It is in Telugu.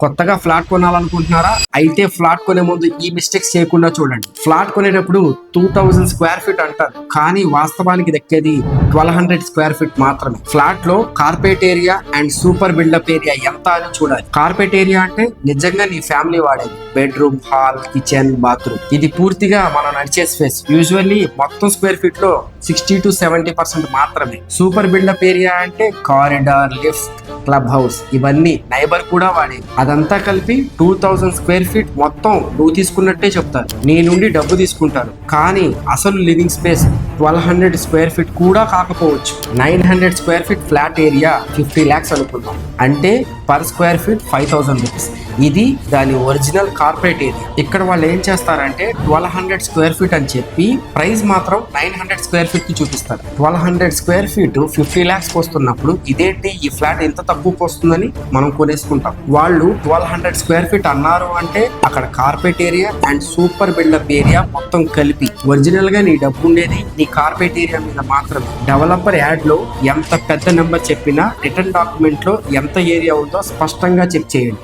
కొత్తగా ఫ్లాట్ కొనాలనుకుంటున్నారా? అయితే ఫ్లాట్ కొనే ముందు ఈ మిస్టేక్స్ చేయకుండా చూడండి. ఫ్లాట్ కొనేటప్పుడు 2000 స్క్వేర్ ఫీట్ అంటారు, కానీ వాస్తవానికి దక్కేది 1200 స్క్వేర్ ఫీట్ మాత్రమే. ఫ్లాట్ లో carpet area and super built up area ఎంత అని చూడాలి. కార్పెట్ ఏరియా అంటే నిజంగా నీ ఫ్యామిలీ వాడేది. Bedroom, hall, kitchen, bathroom. ఇది పూర్తిగా మనం నడిచే స్పేస్. యూజువల్లీ మొత్తం స్క్వేర్ ఫీట్ లో 60 to 70% మాత్రమే. సూపర్ బిల్డప్ ఏరియా అంటే కారిడార్, లిఫ్ట్, క్లబ్ హౌస్, ఇవన్నీ నైబర్ కూడా వాడేది. అదంతా కలిపి 2000 స్క్వేర్ ఫీట్ మొత్తం నువ్వు తీసుకున్నట్టే చెప్తారు. నీ నుండి డబ్బు తీసుకుంటారు, కానీ అసలు లివింగ్ స్పేస్ 1200 స్క్వేర్ ఫీట్ కూడా కాకపోవచ్చు. 900 square feet flat area 50 lakhs అనుకుందాం, అంటే పర్ స్క్వేర్ ఫీట్ 5000 రూపీస్. ఇది దాని ఒరిజినల్ కార్పొరేట్ ఏరియా. ఇక్కడ వాళ్ళు ఏం చేస్తారంటే 1200 స్క్వేర్ ఫీట్ అని చెప్పి ప్రైస్ మాత్రం 900 స్క్వేర్ ఫీట్ కి చూపిస్తారు. 1200 స్క్వేర్ ఫీట్ 50 lakhs వస్తున్నప్పుడు ఇదేంటి ఈ ఫ్లాట్ ఎంత తక్కువకి వస్తుందని మనం కొనేసుకుంటాం. వాళ్ళు 1200 స్క్వేర్ ఫీట్ అన్నారు అంటే అక్కడ carpet area and super built up area మొత్తం కలిపి. ఒరిజినల్ గా నీ డబ్బు ఉండేది నీ కార్పెట్ ఏరియా మీద మాత్రమే. డెవలపర్ యాడ్ లో ఎంత పెద్ద నెంబర్ చెప్పినా రిటర్న్ డాక్యుమెంట్ లో ఎంత ఏరియా ఉందో స్పష్టంగా చెక్ చేయండి.